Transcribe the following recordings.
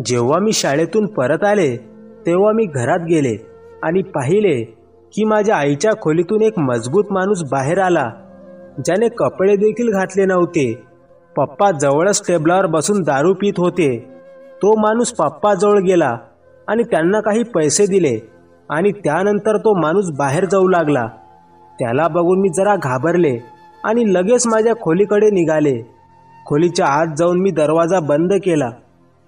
जेव्हा मी शाळेतून परत आले तेव्हा मी घरात गेले आणि पाहिले की माझ्या आईच्या खोलीतून एक मजबूत माणूस बाहेर आला, ज्याने कपडे देखील घातले नव्हते. पप्पा जवळच टेबलावर बसून दारू पित होते. तो माणूस पप्पाजवळ गेला आणि त्यांना काही पैसे दिले आणि त्यानंतर तो माणूस बाहेर जाऊ लागला. त्याला बघून मी जरा घाबरले आणि लगेच माझ्या खोलीकडे निघाले. खोलीच्या आत जाऊन मी दरवाजा बंद केला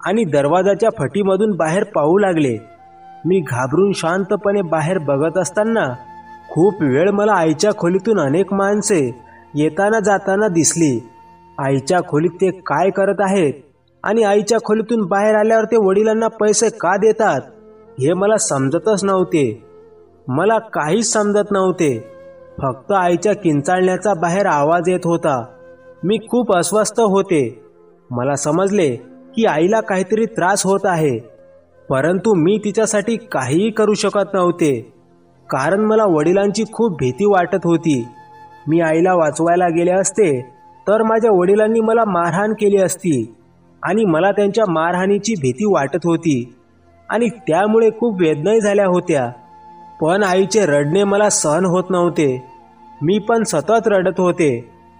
आणि दरवाजाच्या फटीमधून बाहेर पाहू लागले. मी घाबरून शांतपणे बाहेर बघत असताना खूप वेळ मला आईच्या खोलीतून अनेक माणसे येताना जाताना दिसली. आईच्या खोलीत ते काय करत आहेत आणि आईच्या खोलीतून बाहेर आल्यावर ते वडिलांना पैसे का देतात हे मला समजतच नव्हते. मला काहीच समजत नव्हते. फक्त आईच्या किंचाळण्याचा बाहेर आवाज येत होता. मी खूप अस्वस्थ होते. मला समजले की आईला काहीतरी त्रास होत आहे, परंतु मी तिच्यासाठी काहीही करू शकत नव्हते, कारण मला वडिलांची खूप भीती वाटत होती. मी आईला वाचवायला गेले असते तर माझ्या वडिलांनी मला मारहाण केली असती आणि मला त्यांच्या मारहाणीची भीती वाटत होती आणि त्यामुळे खूप वेदनाही झाल्या होत्या. पण आईचे रडणे मला सहन होत नव्हते. मी पण सतत रडत होते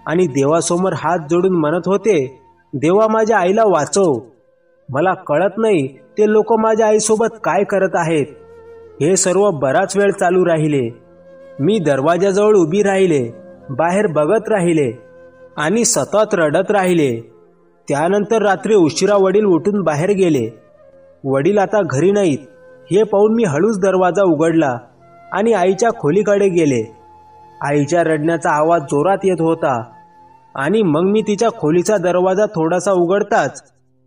आणि देवासमोर हात जोडून म्हणत होते, देवा माझ्या आईला वाचव. मला कळत नाही ते लोक माझ्या आईसोबत काय करत आहेत. हे सर्व बराच वेळ चालू राहिले. मी दरवाजाजवळ उभी राहिले, बाहेर बघत राहिले आणि सतत रडत राहिले. त्यानंतर रात्री उशिरा वडील उठून बाहेर गेले. वडील आता घरी नाहीत हे पाहून मी हळूच दरवाजा उघडला आणि आईच्या खोलीकडे गेले. आईच्या रडण्याचा आवाज जोरात येत होता आणि मग मी तिच्या खोलीचा दरवाजा थोडासा उघडताच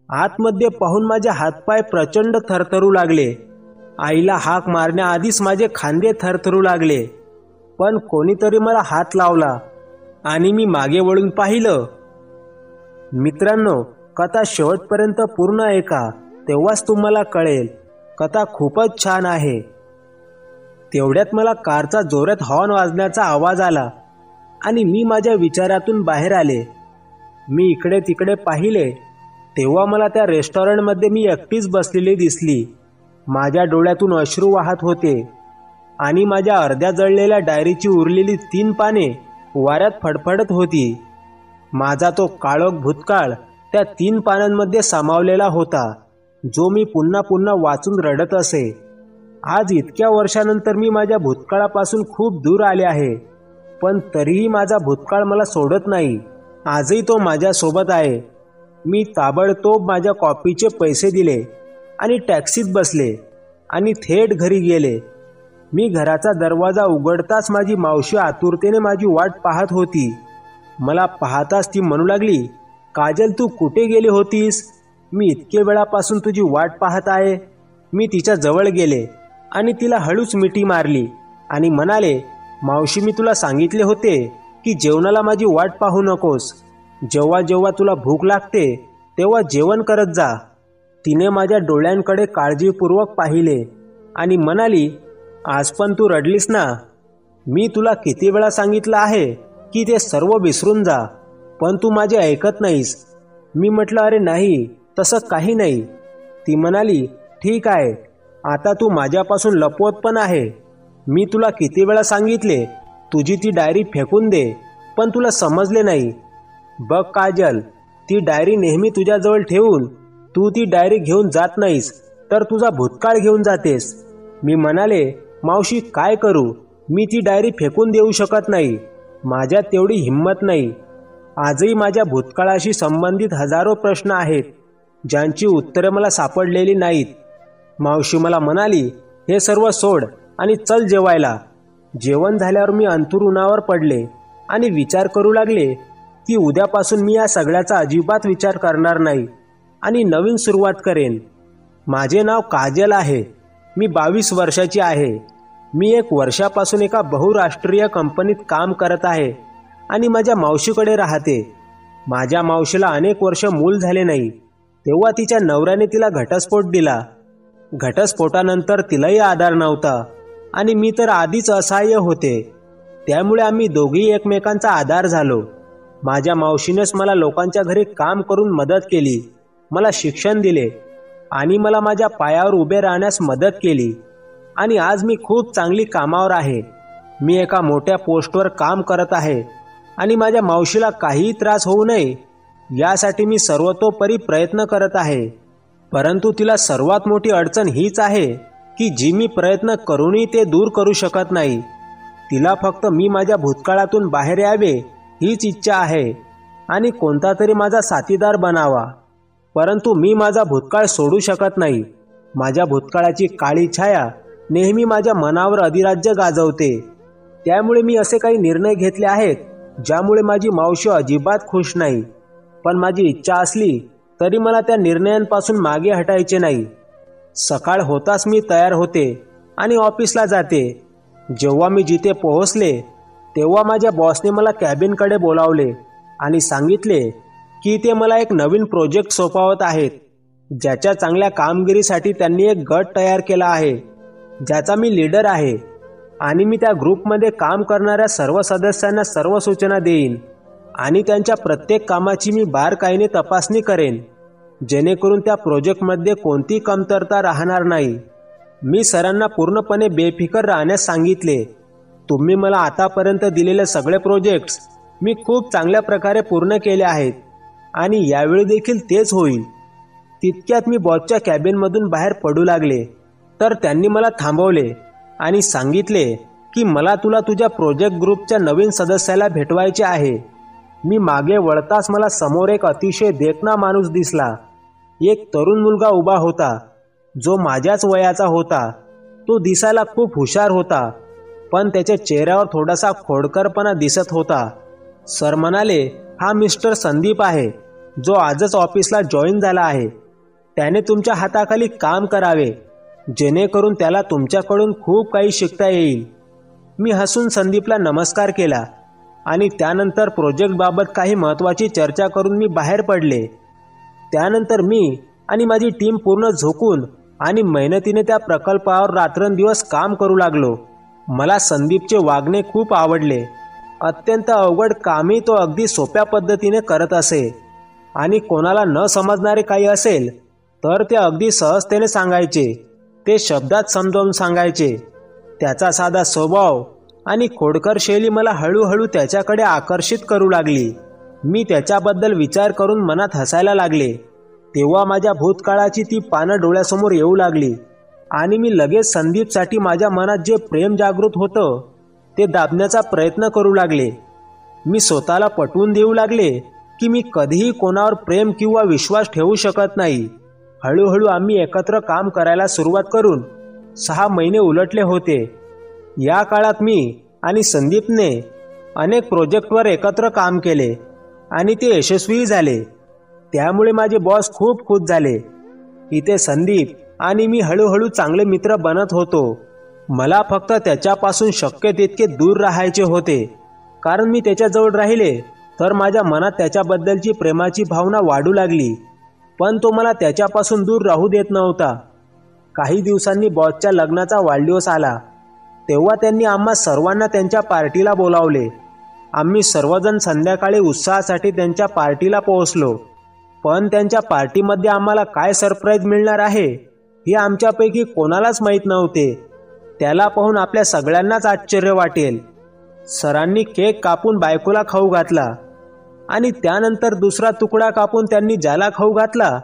आतमध्ये पाहून माझे हातपाय प्रचंड थरथरू लागले. आईला हाक मारण्याआधीच माझे खांदे थरथरू लागले. पण कोणीतरी मला हात लावला आणि मी मागे वळून पाहिलं. मित्रांनो, कथा शेवटपर्यंत पूर्ण ऐका, तेव्हाच तुम्हाला कळेल. कथा खूपच छान आहे. तेवढ्यात मला कारचा जोरात हॉर्न वाजण्याचा आवाज आला आणि मी माझ्या विचारातून बाहेर आले. मी इकडे तिकडे पाहिले तेव्हा मला त्या रेस्टॉरंटमध्ये मी एकटीच बसलेली दिसली. माझ्या डोळ्यातून अश्रू वाहत होते आणि माझ्या अर्ध्या जळलेल्या डायरीची उरलेली 3 पाने वाऱ्यात फडफडत होती. माझा तो काळोख भूतकाळ त्या 3 पानांमध्ये सामावलेला होता, जो मी पुन्हा पुन्हा वाचून रडत असे. आज इतक्या वर्षानंतर मी माझ्या भूतकाळापासून खूप दूर आले आहे, पण तरीही माझा भूतकाळ मला सोडत नाही. आजही तो माझ्या सोबत आहे. मी ताबडतोब माझ्या कॉफीचे पैसे दिले आणि टॅक्सीत बसले आणि थेट घरी गेले. मी घराचा दरवाजा उघडताच माझी मावशी आतुरतेने माझी वाट पाहत होती. मला पाहताच ती म्हणू लागली, काजल तू कुठे गेली होतीस? मी इतके वेळापासून तुझी वाट पाहत आहे. मी तिच्या जवळ गेले आणि तिला हळूच मिठी मारली आणि म्हणाले, मावशी मी तुला सांगितले होते की जेवणाला माझी वाट पाहू नकोस. जेव्हा जेव्हा तुला भूक लागते तेव्हा जेवण करत जा. तिने माझ्या डोळ्यांकडे काळजीपूर्वक पाहिले आणि म्हणाली, आज पण तू रडलीस ना? मी तुला किती वेळा सांगितलं आहे की ते सर्व विसरून जा, पण तू माझे ऐकत नाहीस. मी म्हटलं, अरे नाही, तसं काही नाही. ती म्हणाली, ठीक आहे, आता तू माझ्यापासून लपवत पण आहे. मी तुला किती वेळा सांगितले तुझी ती डायरी फेकून दे, पण तुला समजले नाही. बघ काजल, ती डायरी नेहमी तुझ्याजवळ ठेवून तू ती डायरी घेऊन जात नाहीस, तर तुझा भूतकाळ घेऊन जातेस. मी म्हणाले, मावशी काय करू? मी ती डायरी फेकून देऊ शकत नाही. माझ्यात तेवढी हिंमत नाही. आजही माझ्या भूतकाळाशी संबंधित हजारो प्रश्न आहेत, ज्यांची उत्तरे मला सापडलेली नाहीत. मावशी मला म्हणाली, हे सर्व सोड आणि चल जेवायला. जेवण झाल्यावर मी अंथरुणावर पडले आणि विचार करू लागले की उद्यापासून मी या सगळ्याचा अजिबात विचार करणार नाही आणि नवीन सुरुवात करेन. माझे नाव काजल आहे. मी 22 वर्षाची आहे. मी 1 वर्षापासून एका बहुराष्ट्रीय कंपनीत काम करत आहे आणि माझ्या मावशीकडे राहते. माझ्या मावशीला अनेक वर्ष मूल झाले नाही, तेव्हा तिच्या नवऱ्याने तिला घटस्फोट दिला. घटस्फोटानंतर तिलाही आधार नव्हता आणि मी तर आधीच असहाय्य होते. त्यामुळे आम्ही दोघेही एकमेकांचा आधार झालो. माझ्या मावशीनेच मला लोकांच्या घरी काम करून मदत केली, मला शिक्षण दिले आणि मला माझ्या पायावर उभे राहण्यास मदत केली आणि आज मी खूप चांगली कामावर आहे. मी एका मोठ्या पोस्टवर काम करत आहे आणि माझ्या मावशीला काहीही त्रास होऊ नये यासाठी मी सर्वतोपरी प्रयत्न करत आहे. परंतु तिला सर्वात मोठी अडचण हीच आहे की जी मी प्रयत्न करूनही ते दूर करू शकत नाही. तिला फक्त मी माझ्या भूतकाळातून बाहेर यावे हीच इच्छा आहे आणि कोणता तरी माझा साथीदार बनावा. परंतु मी माझा भूतकाळ सोडू शकत नाही. माझ्या भूतकाळाची काळी छाया नेहमी माझ्या मनावर अधिराज्य गाजवते. त्यामुळे मी असे काही निर्णय घेतले आहेत ज्यामुळे माझी मावशी अजिबात खुश नाही. पण माझी इच्छा असली तरी मला त्या निर्णयांपासून मागे हटायचे नाही. सकाळ होताच मी तयार होते आणि ऑफिसला जाते. जेव्हा मी जिथे पोहोचले तेव्हा माझ्या बॉसने मला कॅबिनकडे बोलावले आणि सांगितले की ते मला एक नवीन प्रोजेक्ट सोपवत आहेत, ज्याच्या चांगल्या कामगिरीसाठी त्यांनी एक गट तयार केला आहे, ज्याचा मी लीडर आहे. आणि मी त्या ग्रुपमध्ये काम करणाऱ्या सर्व सदस्यांना सर्व सूचना देईन आणि त्यांच्या प्रत्येक कामाची मी बारकाईने तपासणी करेन, जेणेकरून त्या प्रोजेक्टमध्ये कोणती कमतरता राहणार नाही. मी सरांना पूर्णपणे बेफिकर राहण्यास सांगितले. तुम्ही मला आतापर्यंत दिलेले सगळे प्रोजेक्ट्स मी खूप चांगल्या प्रकारे पूर्ण केले आहेत आणि यावेळी देखील तेच होईल. तितक्यात मी बॉसच्या कॅबिनमधून बाहेर पडू लागले तर त्यांनी मला थांबवले आणि सांगितले की मला तुला तुझ्या प्रोजेक्ट ग्रुपच्या नवीन सदस्याला भेटवायचे आहे. मी मागे वळताच मला समोर एक अतिशय देखणा माणूस दिसला. एक तरुण मुलगा उभा होता जो माझ्याच वयाचा होता. तो दिसायला खूप हुशार होता, पण त्याच्या चेहऱ्यावर थोडासा खोडकरपणा दिसत होता. सर म्हणाले, हा मिस्टर संदीप आहे, जो आजच ऑफिसला जॉईन झाला आहे. त्याने तुमच्या हाताखाली काम करावे, जेणेकरून त्याला तुमच्याकडून खूप काही शिकता येईल. मी हसून संदीपला नमस्कार केला आणि त्यानंतर प्रोजेक्टबाबत काही महत्त्वाची चर्चा करून मी बाहेर पडले. त्यानंतर मी आणि माझी टीम पूर्ण झोकून आणि मेहनतीने त्या प्रकल्पावर रात्रंदिवस काम करू लागलो. मला संदीपचे वागणे खूप आवडले. अत्यंत अवघड कामही तो अगदी सोप्या पद्धतीने करत असे आणि कोणाला न समजणारे काही असेल तर ते अगदी सहजतेने सांगायचे. ते शब्दात समजावून सांगायचे. त्याचा साधा स्वभाव आणि खोडकर शैली मला हळूहळू त्याच्याकडे आकर्षित करू लागली. मी त्याच्याबद्दल विचार करून मनात हसायला लागले. तेव्हा माझ्या भूतकाळाची ती पानं डोळ्यासमोर येऊ लागली आणि मी लगेच संदीपसाठी माझ्या मनात जे प्रेम जागृत होतं ते दाबण्याचा प्रयत्न करू लागले. मी स्वतःला पटवून देऊ लागले की मी कधीही कोणावर प्रेम किंवा विश्वास ठेवू शकत नाही. हळूहळू आम्ही एकत्र काम करायला सुरुवात करून 6 महिने उलटले होते. या काळात मी आणि संदीपने अनेक प्रोजेक्टवर एकत्र काम केले आणि ते यशस्वीही झाले. त्यामुळे माझे बॉस खूप खुश झाले. इथे संदीप आणि मी हळूहळू चांगले मित्र बनत होतो. मला फक्त त्याच्यापासून शक्य तितके दूर राहायचे होते, कारण मी त्याच्याजवळ राहिले तर माझ्या मनात त्याच्याबद्दलची प्रेमाची भावना वाढू लागली. पण तो मला त्याच्यापासून दूर राहू देत नव्हता. काही दिवसांनी बॉसच्या लग्नाचा वाढदिवस आला. तेव्हा त्यांनी आम्हा सर्वांना त्यांच्या पार्टीला बोलावले. आम्ही सर्वजण संध्याकाळी उत्साहासाठी त्यांच्या पार्टीला पोहोचलो. पण त्यांच्या पार्टीमध्ये आम्हाला काय सरप्राईज मिळणार आहे हे आमच्यापैकी कोणालाच माहीत नव्हते. त्याला पाहून आपल्या सगळ्यांनाच आश्चर्य वाटेल. सरांनी केक कापून बायकोला खाऊ घातला आणि त्यानंतर दुसरा तुकडा कापून त्यांनी ज्याला खाऊ घातला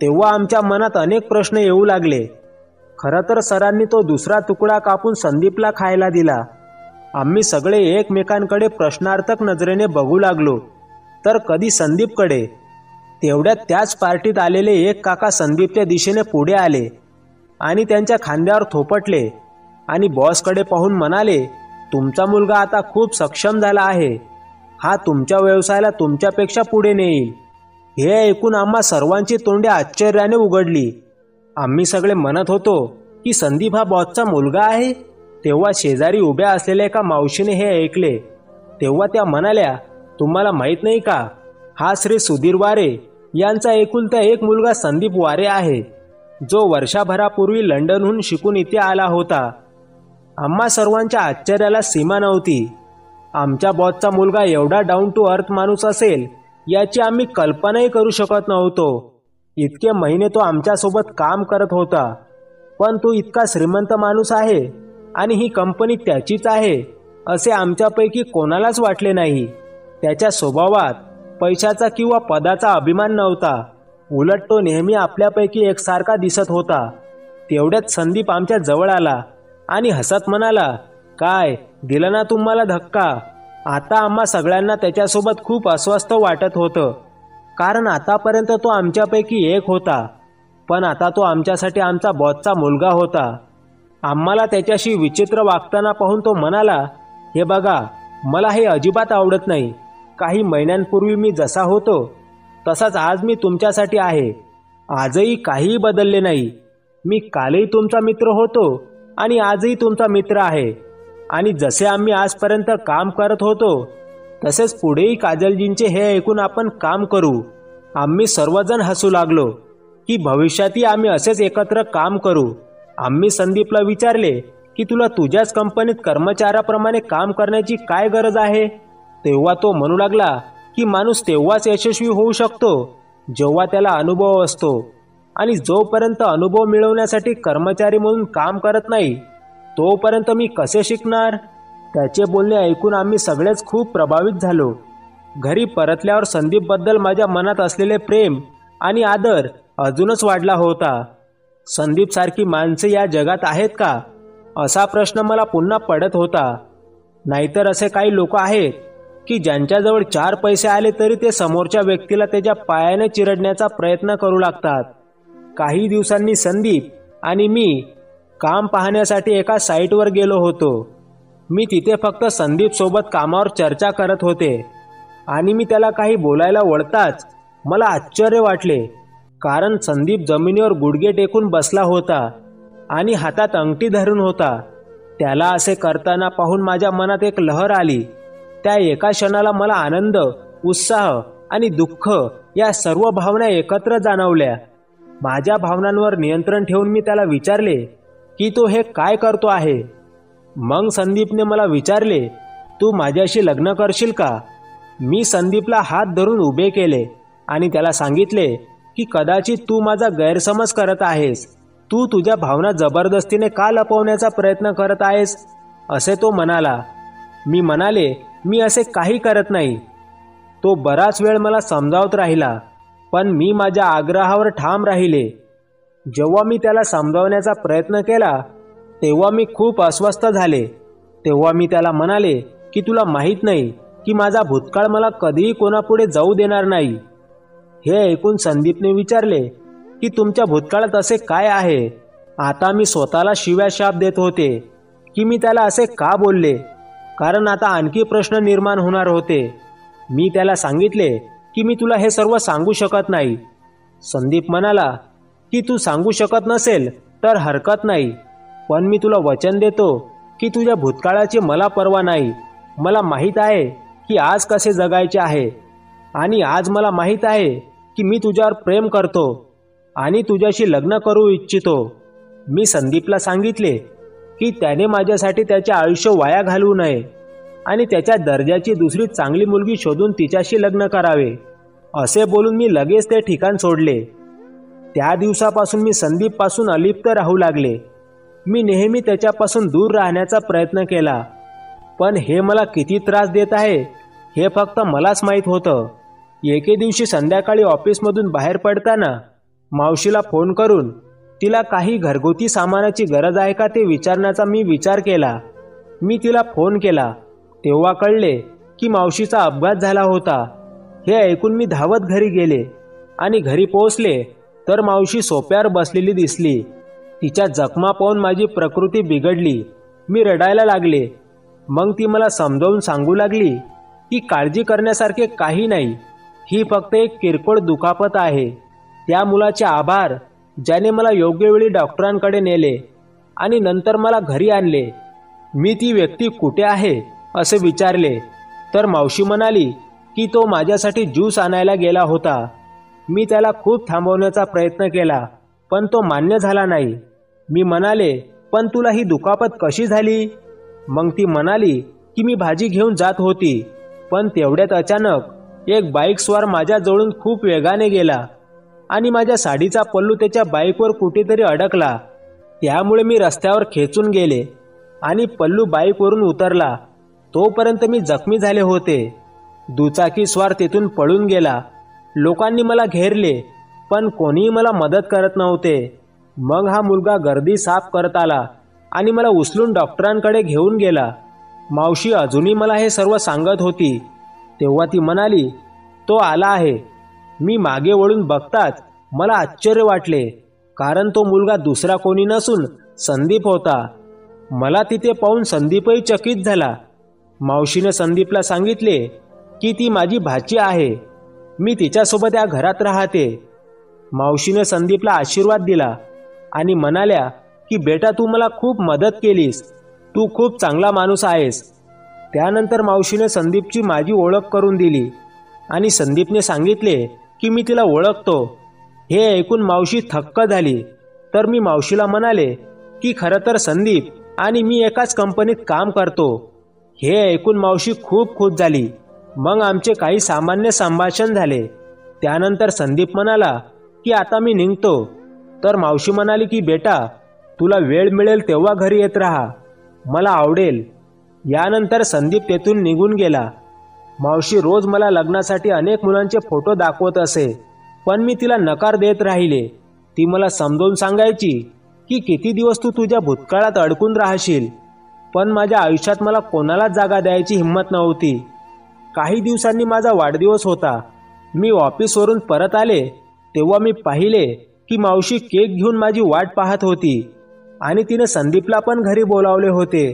तेव्हा आमच्या मनात अनेक प्रश्न येऊ लागले. खरं तर सरांनी तो दुसरा तुकडा कापून संदीपला खायला दिला. आम्ही सगळे एकमेकांकडे प्रश्नार्थक नजरेने बघू लागलो, तर कधी संदीपकडे. तेवढ्यात त्याच पार्टीत आलेले एक काका संदीपच्या दिशेने पुढे आले आणि त्यांच्या खांद्यावर थोपटले आणि बॉसकडे पाहून म्हणाले, तुमचा मुलगा आता खूप सक्षम झाला आहे. हा तुमच्या व्यवसायाला तुमच्यापेक्षा पुढे नेईल. हे ऐकून आम्हा सर्वांची तोंडे आश्चर्याने उघडली. आम्ही सगळे म्हणत होतो की संदीप हा बॉसचा मुलगा आहे. तेव्हा शेजारी उभ्या असलेल्या एका मावशीने हे ऐकले. तेव्हा त्या म्हणाल्या, तुम्हाला माहीत नाही का, हा श्री सुधीर वारे यांचा एकुलता एक मुलगा संदीप वारे आहे, जो वर्षभरापूर्वी लंडनहून शिकून इथे आला होता. आम्हा सर्वांच्या आश्चर्याला सीमा नव्हती. आमच्या बॉसचा मुलगा एवढा डाऊन टू अर्थ माणूस असेल याची आम्ही कल्पनाही करू शकत नव्हतो. इतके महिने तो आमच्यासोबत काम करत होता, पण तो इतका श्रीमंत माणूस आहे आणि ही कंपनी त्याचीच आहे असे आमच्यापैकी कोणालाच वाटले नाही. त्याच्या स्वभावात पैशाचा किंवा पदाचा अभिमान नव्हता. उलट तो नेहमी आपल्यापैकी एकसारखा दिसत होता. तेवढ्यात संदीप आमच्या जवळ आला आणि हसत म्हणाला, काय दिला ना तुम्हाला धक्का. आता आम्हा सगळ्यांना त्याच्यासोबत खूप अस्वस्थ वाटत होतं, कारण आतापर्यंत तो आमच्यापैकी एक होता, पण आता तो आमच्यासाठी आमचा बॉसचा मुलगा होता. आम्हाला त्याच्याशी विचित्र वागताना पाहून तो म्हणाला, हे बघा, मला हे अजिबात आवडत नाही. काही महिन्यांपूर्वी मी जसा होतो तसाच आज मी तुमच्यासाठी आहे. आजही काहीही बदलले नाही. मी कालही तुमचा मित्र होतो आणि आजही तुमचा मित्र आहे. आणि जसे आम्ही आजपर्यंत काम करत होतो तसेच पुढेही काजलजींचे हे ऐकून आपण काम करू. आम्ही सर्वजण हसू लागलो की भविष्यातही आम्ही असेच एकत्र काम करू. आम्ही संदीपला विचारले की तुला तुझ्याच कंपनीत कर्मचाऱ्याप्रमाणे काम करण्याची काय गरज आहे. तेव्हा तो म्हणू लागला की माणूस तेव्हाच यशस्वी होऊ शकतो जेव्हा त्याला अनुभव असतो, आणि जोपर्यंत अनुभव मिळवण्यासाठी कर्मचारी म्हणून काम करत नाही तोपर्यंत मी कसे शिकणार. त्याचे बोलणे ऐकून आम्ही सगळेच खूप प्रभावित झालो. घरी परतल्यावर संदीपबद्दल माझ्या मनात असलेले प्रेम आणि आदर अजूनच वाढला होता. संदीप सारखी माणसे या जगात आहेत का, असा प्रश्न मला पुन्हा पडत होता. नाहीतर असे काही लोक आहेत की ज्यांच्याजवळ 4 पैसे आले तरी ते समोरच्या व्यक्तीला त्याच्या पायाने चिरडण्याचा प्रयत्न करू लागतात. काही दिवसांनी संदीप आणि मी काम पाहण्यासाठी एका साईटवर गेलो होतो. मी तिथे फक्त संदीप सोबत कामावर चर्चा करत होते आणि मी त्याला काही बोलायला वळताच मला आश्चर्य वाटले, कारण संदीप जमिनीवर गुडघे टेकून बसला होता आणि हातात अंगठी धरून होता. त्याला असे करताना पाहून माझ्या मनात एक लहर आली. त्या एका क्षणाला मला आनंद, उत्साह आणि दुःख या सर्व भावना एकत्र जाणवल्या. माझ्या भावनांवर नियंत्रण ठेवून मी त्याला विचारले की तो हे काय करतो आहे. मग संदीपने मला विचारले, तू माझ्याशी लग्न करशील का. मी संदीपला हात धरून उभे केले आणि त्याला सांगितले की कदाचित तू माझा गैरसमज करत आहेस. तू तुझ्या भावना जबरदस्तीने का लपवण्याचा प्रयत्न करत आहेस, असे तो म्हणाला. मी म्हणाले, मी असे काही करत नाही. तो बराच वेळ मला समजावत राहिला, पण मी माझ्या आग्रहावर ठाम राहिले. जेव्हा मी त्याला समजावण्याचा प्रयत्न केला तेव्हा मी खूप अस्वस्थ झाले. तेव्हा मी त्याला म्हणाले की तुला माहीत नाही की माझा भूतकाळ मला कधीही कोणापुढे जाऊ देणार नाही. हे ऐकून संदीपने विचारले की तुमच्या भूतकाळात असे काय आहे. आता मी स्वतःला शिव्या शाप देत होते की मी त्याला असे का बोलले, कारण आता आणखी प्रश्न निर्माण होणार होते. मी त्याला सांगितले की मी तुला हे सर्व सांगू शकत नाही. संदीप म्हणाला की तू सांगू शकत नसेल तर हरकत नाही, पण मी तुला वचन देतो की तुझ्या भूतकाळाची मला पर्वा नाही. मला माहीत आहे की आज कसे जगायचे आहे, आणि आज मला माहीत आहे की मी तुझ्यावर प्रेम करतो आणि तुझ्याशी लग्न करू इच्छितो. मी संदीपला सांगितले की त्याने माझ्यासाठी त्याचे आयुष्य वाया घालवू नये आणि त्याच्या दर्जाची दुसरी चांगली मुलगी शोधून तिच्याशी लग्न करावे. असे बोलून मी लगेच ते ठिकाण सोडले. त्या दिवसापासून मी संदीपपासून अलिप्त राहू लागले. मी नेहमी त्याच्यापासून दूर राहण्याचा प्रयत्न केला, पण हे मला किती त्रास देत आहे हे फक्त मलाच माहीत होतं. एके दिवशी संध्याकाळी ऑफिसमधून बाहेर पडताना मावशीला फोन करून तिला काही घरगुती सामानाची गरज आहे का ते विचारण्याचा मी विचार केला. मी तिला फोन केला तेव्हा कळले की मावशीचा अपघात झाला होता. हे ऐकून मी धावत घरी गेले आणि घरी पोहोचले तर मावशी सोफ्यावर बसलेली दिसली. तिच्या जखमा पाहून माझी प्रकृती बिघडली. मी रडायला लागले. मग ती मला समजावून सांगू लागली की काळजी करण्यासारखे काही नाही, ही फक्त एक किरकोळ दुखापत आहे. त्या मुलाचे आभार ज्याने मला योग्य वेळी डॉक्टरांकडे नेले आणि नंतर मला घरी आणले. मी ती व्यक्ती कुठे आहे असे विचारले तर मावशी म्हणाली की तो माझ्यासाठी ज्यूस आणायला गेला होता. मी त्याला खूप थांबवण्याचा प्रयत्न केला पण तो मान्य झाला नाही. मी म्हणाले, पण तुला ही दुखापत कशी झाली. मग ती म्हणाली की मी भाजी घेऊन जात होती, पण तेवढ्यात अचानक एक बाईक स्वार माझ्या जवळून खूप वेगाने गेला आणि माझ्या साडीचा पल्लू त्याच्या बाईकवर कुठेतरी अडकला. त्यामुळे मी रस्त्यावर खेचून गेले आणि पल्लू बाईकवरून उतरला. तोपर्यंत मी जखमी झाले होते. दुचाकी स्वार तेथून पळून गेला. लोकांनी मला घेरले, पण कोणीही मला मदत करत नव्हते. मग हा मुलगा गर्दी साफ करत आला आणि मला उचलून डॉक्टरांकडे घेऊन गेला. मावशी अजूनही मला हे सर्व सांगत होती. तेव्हा ती म्हणाली, तो आला आहे. मी मागे वळून बघताच मला आश्चर्य वाटले, कारण तो मुलगा दुसरा कोणी नसून संदीप होता. मला तिथे पाहून संदीपही चकित झाला. मावशीने संदीपला सांगितले की ती माझी भाची आहे. मी तिच्यासोबत या घरात राहते. मावशीने संदीपला आशीर्वाद दिला आणि म्हणाल्या की बेटा, तू मला खूप मदत केलीस. तू खूप चांगला माणूस आहेस. त्यानंतर मावशीने संदीपची माझी ओळख करून दिली आणि संदीपने सांगितले की मी तिला ओळखतो. हे ऐकून मावशी थक्क झाली. तर मी मावशीला म्हणाले की खरं तर संदीप आणि मी एकाच कंपनीत काम करतो. हे ऐकून मावशी खूप खुश झाली. मग आमचे काही सामान्य संभाषण झाले. त्यानंतर संदीप म्हणाला की आता मी निघतो. तर मावशी म्हणाली की बेटा, तुला वेळ मिळेल तेव्हा घरी येत राहा, मला आवडेल. यानंतर संदीप तेथून निघून गेला. मावशी रोज मला लग्नासाठी अनेक मुलांचे फोटो दाखवत असे, पण मी तिला नकार देत राहिले. ती मला समजावून सांगायची की किती दिवस तू तुझ्या भूतकाळात अडकून राहशील, पण माझ्या आयुष्यात मला कोणालाच जागा द्यायची हिंमत नव्हती. काही दिवसांनी माझा वाढदिवस होता. मी ऑफिसवरून परत आले तेव्हा मी पाहिले की मावशी केक घेऊन माझी वाट पाहत होती आणि तिने संदीपला पण घरी बोलावले होते.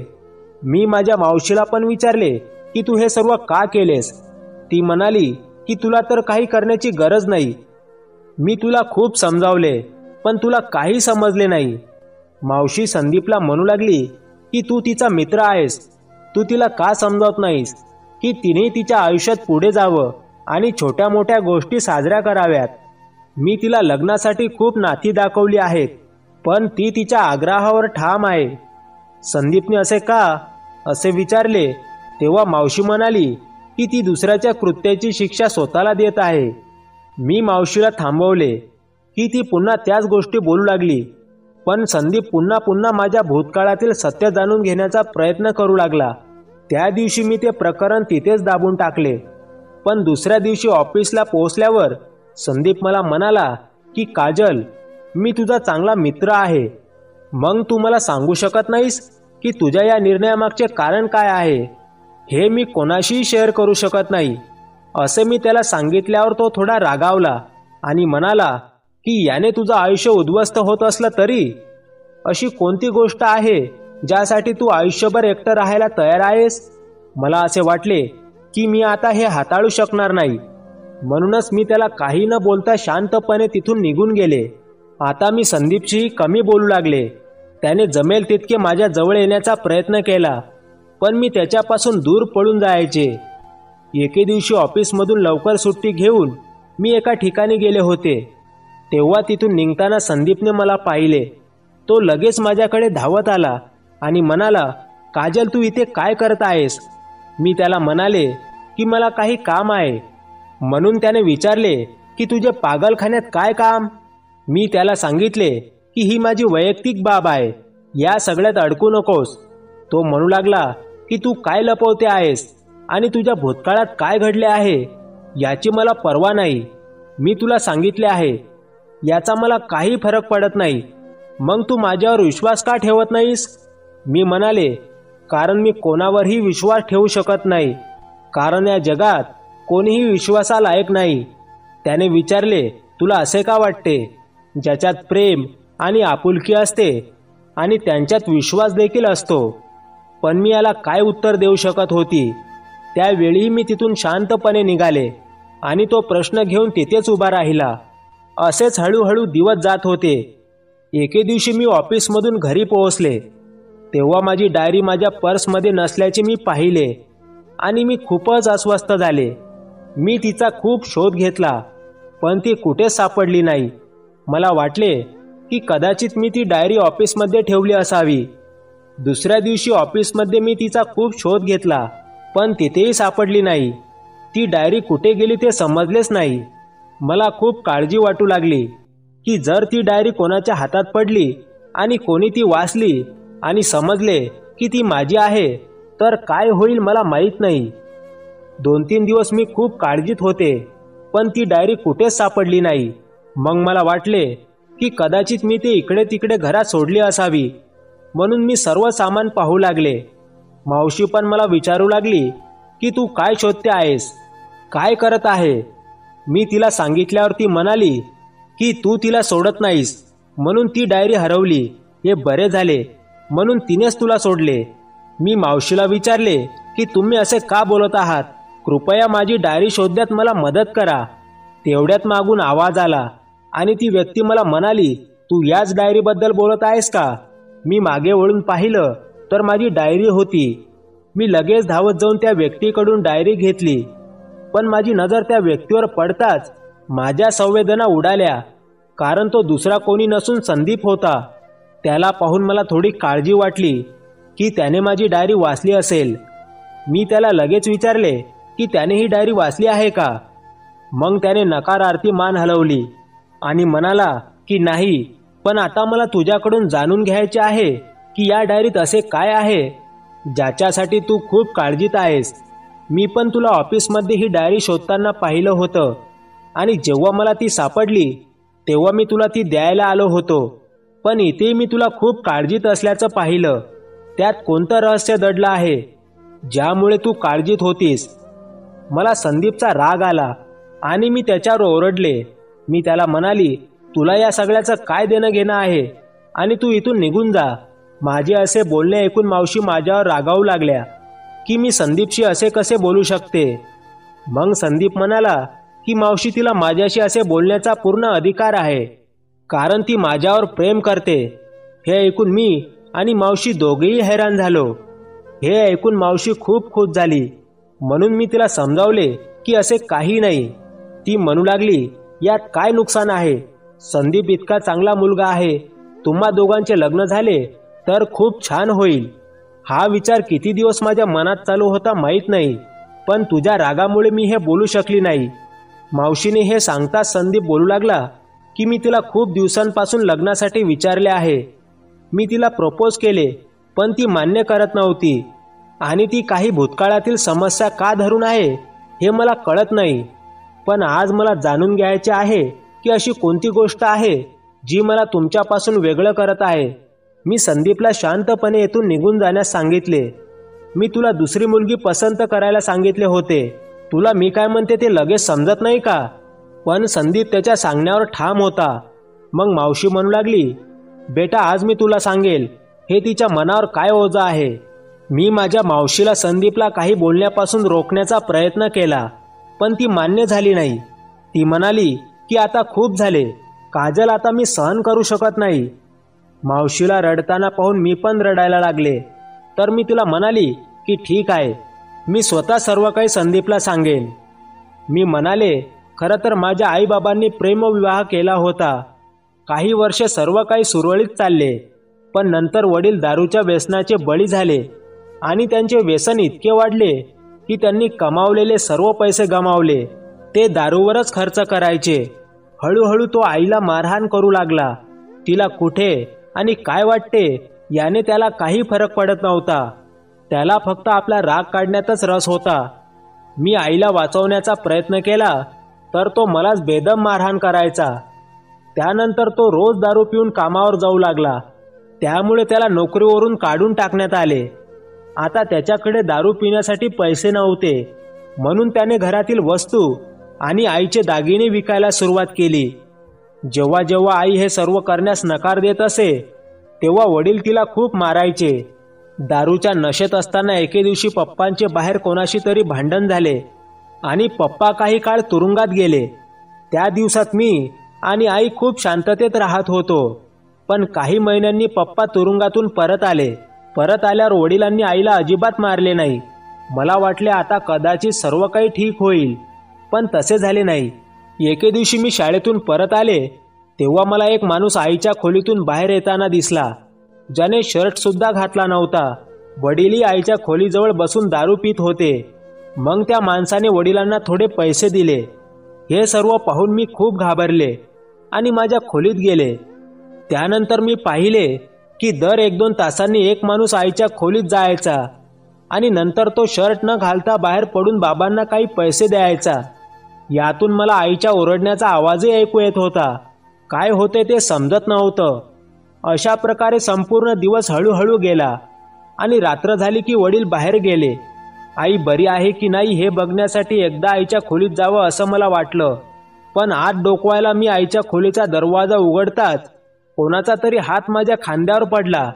मी माझ्या मावशीला पण विचारले की तू हे सर्व का केलेस. ती म्हणाली की तुला तर काही करण्याची गरज नाही. मी तुला खूप समजावले, पण तुला काही समजले नाही. मावशी संदीपला म्हणू लागली की तू तिचा मित्र आहेस, तू तिला का समजावत नाहीस की तिने तिच्या आयुष्यात पुढे जावं आणि छोट्या मोठ्या गोष्टी साजऱ्या कराव्यात. मी तिला लग्नासाठी खूप नाती दाखवली आहेत, पण ती तिच्या आग्रहावर ठाम आहे. संदीपने असे का असे विचारले तेव्हा मावशी म्हणाली की ती दुसऱ्याच्या कृत्याची शिक्षा स्वतःला देत आहे. मी मावशीला थांबवले की ती पुन्हा त्याच गोष्टी बोलू लागली, पण संदीप पुन्हा पुन्हा माझ्या भूतकाळातील सत्य जाणून घेण्याचा प्रयत्न करू लागला. त्या दिवशी मी ते प्रकरण तिथेच दाबून टाकले. पण दुसऱ्या दिवशी ऑफिसला पोहोचल्यावर संदीप मला म्हणाला की काजल, मी तुझा चांगला मित्र आहे. मग तू मला सांगू शकत नाहीस की तुझ्या या निर्णयामागचे कारण काय आहे. हे मी कोणाशीही शेअर करू शकत नाही. असे मी त्याला सांगितल्यावर तो थोडा रागावला आणि म्हणाला की याने तुझं आयुष्य उद्ध्वस्त होत असलं तरी अशी कोणती गोष्ट आहे ज्यासाठी तू आयुष्यभर एकटं राहायला तयार आहेस. मला असे वाटले की मी आता हे हाताळू शकणार नाही. म्हणूनच मी त्याला काही न बोलता शांतपणे तिथून निघून गेले. आता मी संदीपशीही कमी बोलू लागले. त्याने जमेल तितके माझ्या जवळ येण्याचा प्रयत्न केला, पण मी त्याच्यापासून दूर पळून जायचे. एके दिवशी ऑफिसमधून लवकर सुट्टी घेऊन मी एका ठिकाणी गेले होते. तेव्हा तिथून निघताना संदीपने मला पाहिले. तो लगेच माझ्याकडे धावत आला आणि म्हणाला, काजल, तू इथे काय करत आहेस. मी त्याला म्हणाले की मला काही काम आहे. म्हणून त्याने विचारले की तुझे पागलखान्यात काय काम. मी त्याला सांगितले की ही माझी वैयक्तिक बाब आहे, या सगळ्यात अडकू नकोस. तो म्हणू लागला की तू काय लपवते आहेस आणि तुझ्या भूतकाळात काय घडले आहे याची मला पर्वा नाही. मी तुला सांगितले आहे, याचा मला काही फरक पडत नाही. मग तू माझ्यावर विश्वास का ठेवत नाहीस. मी म्हणाले, कारण मी कोणावरही विश्वास ठेवू शकत नाही, कारण या जगात कोणीही विश्वासालायक नाही. त्याने विचारले, तुला असे का वाटते. ज्याच्यात प्रेम आणि आपुलकी असते आणि त्यांच्यात विश्वास देखील असतो. पण मी याला काय उत्तर देऊ शकत होती. त्यावेळी मी तिथून शांतपणे निघाले आणि तो प्रश्न घेऊन तिथेच उभा राहिला. असेच हळूहळू दिवस जात होते. एके दिवशी मी ऑफिसमधून घरी पोहोचले तेव्हा माझी डायरी माझ्या पर्समध्ये नसल्याचे मी पाहिले आणि मी खूपच अस्वस्थ झाले. मी तिचा खूप शोध घेतला, पण ती कुठेच सापडली नाही. मला वाटले की कदाचित मी ती डायरी ऑफिसमध्ये ठेवली असावी. दुसऱ्या दिवशी ऑफिसमध्ये मी तिचा खूप शोध घेतला, पण तिथेही सापडली नाही. ती डायरी कुठे गेली ते समजलेच नाही. मला खूप काळजी वाटू लागली की जर ती डायरी कोणाच्या हातात पडली आणि कोणी ती वाचली आणि समजले की ती माझी आहे तर काय होईल मला माहीत नाही. 2-3 दिवस मी खूप काळजीत होते, पण ती डायरी कुठेच सापडली नाही. मग मला वाटले की कदाचित मी ती इकडे तिकडे घरात सोडली असावी, म्हणून मी सर्व सामान पाहू लागले. मावशी पण मला विचारू लागली की तू काय शोधते आहेस, काय करत आहे. मी तिला सांगितल्यावर ती म्हणाली की तू तिला सोडत नाहीस म्हणून ती डायरी हरवली. हे बरे झाले म्हणून तिनेच तुला सोडले. मी मावशीला विचारले की तुम्ही असे का बोलत आहात, कृपया माझी डायरी शोधण्यात मला मदत करा. तेवढ्यात मागून आवाज आला आणि ती व्यक्ती मला म्हणाली, तू याच डायरीबद्दल बोलत आहेस का. मी मागे वळून पाहिलं तर माझी डायरी होती. मी लगेच धावत जाऊन त्या व्यक्तीकडून डायरी घेतली, पण माझी नजर त्या व्यक्तीवर पडताच माझ्या संवेदना उडाल्या, कारण तो दुसरा कोणी नसून संदीप होता. त्याला पाहून मला थोडी काळजी वाटली की त्याने माझी डायरी वाचली असेल. मी त्याला लगेच विचारले की त्याने ही डायरी वाचली आहे का. मग त्याने नकारार्थी मान हलवली आणि म्हणाला की नाही, पण आता मला तुझ्याकडून जाणून घ्यायचे आहे की या डायरीत असे काय आहे ज्याच्यासाठी तू खूप काळजीत आहेस. मी पण तुला ऑफिसमध्ये ही डायरी शोधताना पाहिलं होतं आणि जेव्हा मला ती सापडली तेव्हा मी तुला ती द्यायला आलो होतो, पण इथे मी तुला खूप काळजीत असल्याचं पाहिलं. त्यात कोणतं रहस्य दडलं आहे ज्यामुळे तू काळजीत होतीस. मला संदीपचा राग आला आणि मी त्याच्यावर ओरडले. मी त्याला म्हणाली, तुला या सगळ्याचं काय देणं घेणं आहे आणि तू इथून निघून जा. माझे असे बोलणे ऐकून मावशी माझ्यावर रागावू लागल्या की मी संदीपशी असे कसे बोलू शकते. मग संदीप म्हणाला की मावशी, तिला माझ्याशी असे बोलण्याचा पूर्ण अधिकार आहे, कारण ती माझ्यावर प्रेम करते. हे ऐकून मी आणि मावशी दोघेही हैराण झालो. हे ऐकून मावशी खूप खुश झाली, म्हणून मी तिला समजावले की असे काही नाही. ती म्हणू लागली, यात काय नुकसान आहे, संदीप इतका चांगला मुलगा आहे, तुम्हा दोघांचे लग्न झाले तर खूप छान होईल. हा विचार किती दिवस माझ्या मनात चालू होता माहीत नाही, पण तुझ्या रागामुळे मी हे बोलू शकली नाही. मावशीने हे सांगताच संदीप बोलू लागला की मी तिला खूप दिवसांपासून लग्नासाठी विचारले आहे. मी तिला प्रपोज केले, पण ती मान्य करत नव्हती आणि ती काही भूतकाळातील समस्या का धरून आहे हे मला कळत नाही. पण आज मला जाणून घ्यायचे आहे की अशी कोणती गोष्ट आहे जी मला तुमच्यापासून वेगळं करत आहे. मी संदीपला शांतपणे येथून निघून जाण्यास सांगितले. मी तुला दुसरी मुलगी पसंत करायला सांगितले होते. तुला मी काय म्हणते ते लगेच समजत नाही का. पण संदीप त्याच्या सांगण्यावर ठाम होता. मग मावशी म्हणू लागली, बेटा, आज मी तुला सांगेल हे तिच्या मनावर काय ओझं आहे. मी माझ्या मावशीला संदीपला काही बोलण्यापासून रोखण्याचा प्रयत्न केला, पण ती मान्य झाली नाही. ती म्हणाली की आता खूप झाले काजल, आता मी सहन करू शकत नाही. मावशीला रडताना पाहून मी पण रडायला लागले. तर मी तिला म्हणाली की ठीक आहे, मी स्वतः सर्व काही संदीपला सांगेन. मी म्हणाले, खरं तर माझ्या आईबाबांनी प्रेमविवाह केला होता. काही वर्षे सर्व काही सुरळीत चालले, पण नंतर वडील दारूच्या व्यसनाचे बळी झाले आणि त्यांचे व्यसन इतके वाढले की त्यांनी कमावलेले सर्व पैसे गमावले. ते दारूवरच खर्च करायचे. हळूहळू तो आईला मारहाण करू लागला. तिला कुठे आणि काय वाटते याने त्याला काही फरक पडत नव्हता. त्याला फक्त आपला राग काढण्यातच रस होता. मी आईला वाचवण्याचा प्रयत्न केला तर तो मलाच बेदम मारहाण करायचा. त्यानंतर तो रोज दारू पिऊन कामावर जाऊ लागला. त्यामुळे त्याला नोकरीवरून काढून टाकण्यात आले. आता त्याच्याकडे दारू पिण्यासाठी पैसे नव्हते, म्हणून त्याने घरातील वस्तू आणि आईचे दागिने विकायला सुरुवात केली. जेव्हा जेव्हा आई हे सर्व करण्यास नकार देत असे तेव्हा वडील तिला खूप मारायचे. दारूच्या नशेत असताना एके दिवशी पप्पांचे बाहेर कोणाशी तरी भांडण झाले आणि पप्पा काही काळ तुरुंगात गेले. त्या दिवसात मी आणि आई खूप शांततेत राहत होतो. पण काही महिन्यांनी पप्पा तुरुंगातून परत आले. परत आल्यावर वडिलांनी आईला अजिबात मारले नाही. मला वाटले आता कदाचित सर्व काही ठीक होईल, पण तसे झाले नाही. एके दिवशी मी शाळेतून परत आले तेव्हा मला एक माणूस आईच्या खोलीतून बाहेर येताना दिसला, ज्याने शर्ट सुद्धा घातला नव्हता. वडीलही आईच्या खोलीजवळ बसून दारू पित होते. मग त्या माणसाने वडिलांना थोडे पैसे दिले हे सर्व पाहून मी खूप घाबरले आणि माझ्या खोलीत गेले. त्यानंतर मी पाहिले की दर 1-2 तासांनी एक माणूस आईच्या खोलीत जायचा आणि नंतर तो शर्ट न घालता बाहेर पडून बाबांना काही पैसे द्यायचा. यातून मला आईच्या ओरडण्याचा आवाजही ऐकू येत होता. काय होते ते समजत नव्हतं. अशा प्रकारे संपूर्ण दिवस हळूहळू गेला आणि रात्र झाली की वडील बाहेर गेले. आई बरी आहे की नाही हे बघण्यासाठी एकदा आईच्या खोलीत जावं असं मला वाटलं. पण आत डोकवायला मी आईच्या खोलीचा दरवाजा उघडताच कोणाचा तरी हात माझ्या खांद्यावर पडला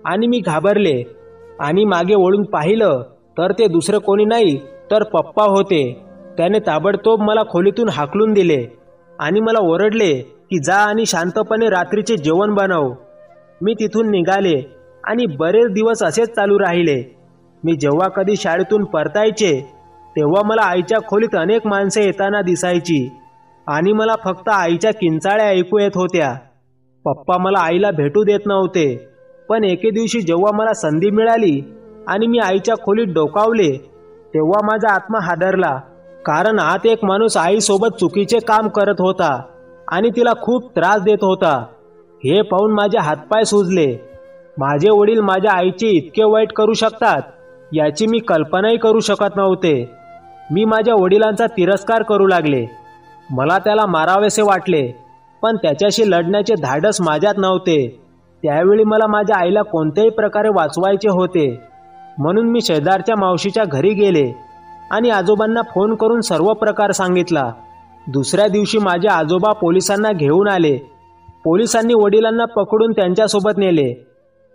आणि मी घाबरले आणि मागे वळून पाहिलं तर ते दुसरं कोणी नाही तर पप्पा होते. त्याने ताबडतोब मला खोलीतून हाकलून दिले आणि मला ओरडले की जा आणि शांतपणे रात्रीचे जेवण बनव. मी तिथून निघाले आणि बरेच दिवस असेच चालू राहिले. मी जेव्हा कधी शाळेतून परतायचे तेव्हा मला आईच्या खोलीत अनेक माणसे येताना दिसायची आणि मला फक्त आईच्या किंचाळ्या ऐकू येत होत्या. पप्पा मला आईला भेटू देत नव्हते. पण एके दिवशी जेव्हा मला संधी मिळाली आणि मी आईच्या खोलीत डोकावले तेव्हा माझा आत्मा हादरला. कारण आत एक माणूस आईसोबत चुकीचे काम करत होता आणि तिला खूप त्रास देत होता. हे पाहून माझे हातपाय सुजले. माझे वडील माझ्या आईचे इतके वाईट करू शकतात याची मी कल्पनाही करू शकत नव्हते. मी माझ्या वडिलांचा तिरस्कार करू लागले. मला त्याला मारावेसे वाटले पण त्याच्याशी लढण्याचे धाडस माझ्यात नव्हते. त्यावेळी मला माझ्या आईला कोणत्याही प्रकारे वाचवायचे होते. म्हणून मी शेजारच्या मावशीच्या घरी गेले आणि आजोबांना फोन करून सर्व प्रकार सांगितला. दुसऱ्या दिवशी माझे आजोबा पोलिसांना घेऊन आले. पोलिसांनी वडिलांना पकडून त्यांच्यासोबत नेले.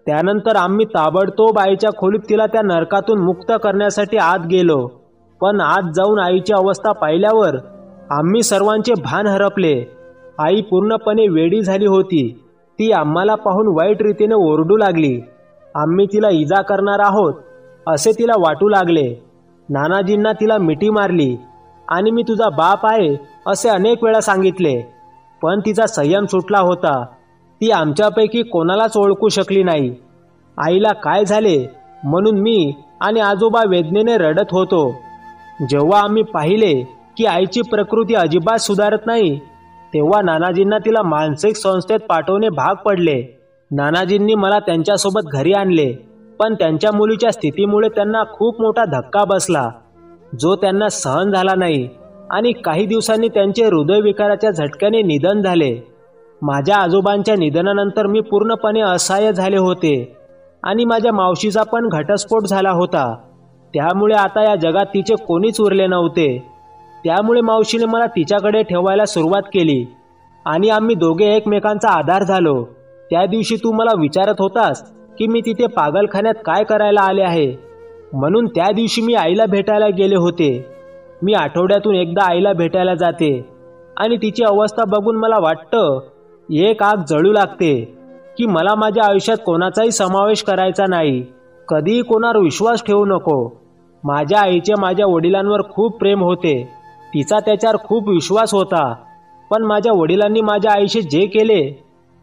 त्यानंतर आम्ही ताबडतोब आईच्या खोलीत तिला त्या नरकातून मुक्त करण्यासाठी आत गेलो. पण आत जाऊन आईची अवस्था पाहिल्यावर आम्ही सर्वांचे भान हरपले. आई पूर्णपणे वेडी झाली होती. ती आम्हाला पाहून वाईट रीतीने ओरडू लागली. आम्ही तिला इजा करणार आहोत असे तिला वाटू लागले. नानाजींना तिला मिठी मारली आणि मी तुझा बाप आहे असे अनेक वेळा सांगितले. पण तिचा संयम सुटला होता. ती आमच्यापैकी कोणालाच ओळखू शकली नाही. आईला काय झाले म्हणून मी आणि आजोबा वेदनेने रडत होतो. जेव्हा आम्ही पाहिले की आईची प्रकृती अजिबात सुधारत नाही तेव्हा नानाजींना तिला मानसिक संस्थेत पाठवणे भाग पडले. नानाजींनी मला त्यांच्यासोबत घरी आणले. पण त्यांच्या मुलीच्या स्थितीमुळे त्यांना खूप मोठा धक्का बसला जो त्यांना सहन झाला नाही आणि काही दिवसांनी त्यांचे हृदयविकाराच्या झटक्याने निधन झाले. माझ्या आजोबांच्या निधनानंतर मी पूर्णपणे असहाय्य झाले होते आणि माझ्या मावशीचा पण घटस्फोट झाला होता. त्यामुळे आता या जगात तिचे कोणीच उरले नव्हते. त्यामुळे मावशीने मला तिच्याकडे ठेवायला सुरुवात केली आणि आम्ही दोघे एकमेकांचा आधार झालो. त्या दिवशी तू मला विचारत होतास की मी तिथे पागलखान्यात काय करायला आले आहे. म्हणून त्या दिवशी मी आईला भेटायला गेले होते. मी आठवड्यातून एकदा आईला भेटायला जाते आणि तिची अवस्था बघून मला वाटतं एक आग जळू लागते की मला माझ्या आयुष्यात कोणाचाही समावेश करायचा नाही. कधीही कोणावर विश्वास ठेवू नको. माझ्या आईचे माझ्या वडिलांवर खूप प्रेम होते. तिचा त्याच्यावर खूप विश्वास होता. पण माझ्या वडिलांनी माझ्या आईशी जे केले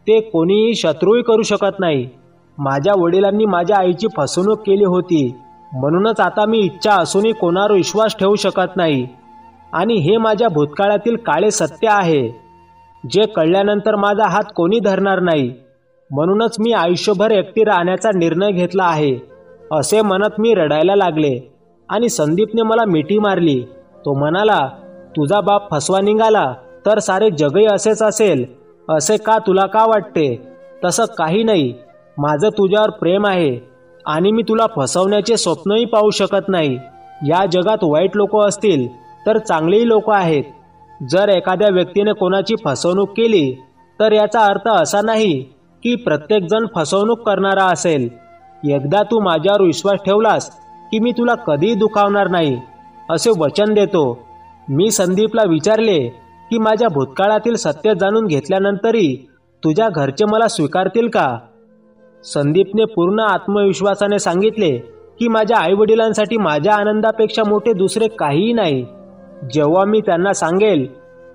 ते कोणीही शत्रूही करू शकत नाही. माझ्या वडिलांनी माझ्या आईची फसवणूक केली होती. म्हणूनच आता मी इच्छा असूनही कोणावर विश्वास ठेवू शकत नाही. आणि हे माझ्या भूतकाळातील काळे सत्य आहे जे कळल्यानंतर माझा हात कोणी धरणार नाही. म्हणूनच मी आयुष्यभर एकटी राहण्याचा निर्णय घेतला आहे असे म्हणत मी रडायला लागले आणि संदीपने मला मिठी मारली. तो म्हणाला, तुझा बाप फसवा निघाला तर सारे जगही असेच असेल असे का तुला का वाटते? तसं काही नाही. माझं तुझ्यावर प्रेम आहे आणि मी तुला फसवण्याचे स्वप्नही पाहू शकत नाही. या जगात वाईट लोक असतील तर चांगलेही लोक आहेत. जर एखाद्या व्यक्तीने कोणाची फसवणूक केली तर याचा अर्थ असा नाही की प्रत्येकजण फसवणूक करणारा असेल. एकदा तू माझ्यावर विश्वास ठेवलास की मी तुला कधीही दुखावणार नाही असे वचन देतो. मी संदीपला विचारले की माझ्या भूतकाळातील सत्य जाणून घेतल्यानंतरही तुझ्या घरचे मला स्वीकारतील का? संदीपने पूर्ण आत्मविश्वासाने सांगितले की माझ्या आईवडिलांसाठी माझ्या आनंदापेक्षा मोठे दुसरे काहीही नाही. जेव्हा मी त्यांना सांगेल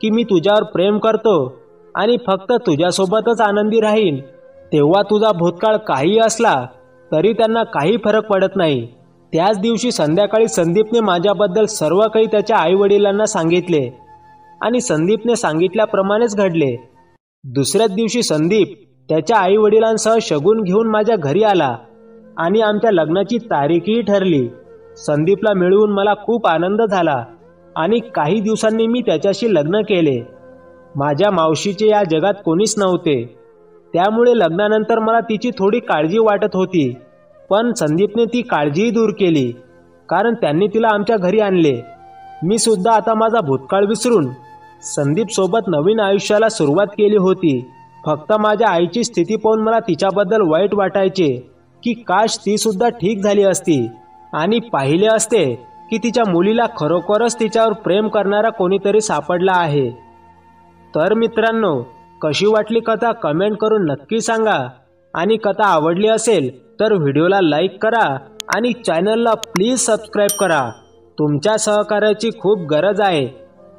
की मी तुझ्यावर प्रेम करतो आणि फक्त तुझ्यासोबतच आनंदी राहीन तेव्हा तुझा भूतकाळ काही असला तरी त्यांना काही फरक पडत नाही. त्याच दिवशी संध्याकाळी संदीपने माझ्याबद्दल सर्व काही त्याच्या आईवडिलांना सांगितले आणि संदीपने सांगितल्याप्रमाणेच घडले. दुसऱ्याच दिवशी संदीप त्याच्या आई वडिलांसह शगुन घेऊन माझ्या घरी आला आणि आमच्या लग्नाची तारीखही ठरली. संदीपला मिळवून मला खूप आनंद झाला आणि काही दिवसांनी मी त्याच्याशी लग्न केले. माझ्या मावशीचे या जगात कोणीच नव्हते, त्यामुळे लग्नानंतर मला तिची थोडी काळजी वाटत होती. पण संदीपने ती काळजीही दूर केली, कारण त्यांनी तिला आमच्या घरी आणले. मी सुद्धा आता माझा भूतकाळ विसरून संदीप सोबत नवीन आयुष्याला सुरुवात केली होती. फक्त माझ्या आईची स्थिती पाहून मला तिच्याबद्दल वाईट वाटायचे की काश ती सुद्धा ठीक झाली असती आणि पाहिले असते की तिच्या मुलीला खरोखरच तिच्यावर प्रेम करणारा कोणीतरी सापडला आहे. तर मित्रांनो, कशी वाटली कथा कमेंट करून नक्की सांगा. आणि कथा आवडली असेल तर व्हिडिओला लाईक करा आणि चॅनलला प्लीज सबस्क्राईब करा. तुमच्या सहकार्याची खूप गरज आहे.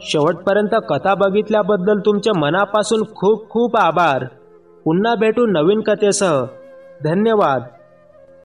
शेवटपर्यंत कथा बघितल्याबद्दल तुमचे मनापासून खूप खूप आभार. पुन्हा भेटू नवीन कथेसह. धन्यवाद.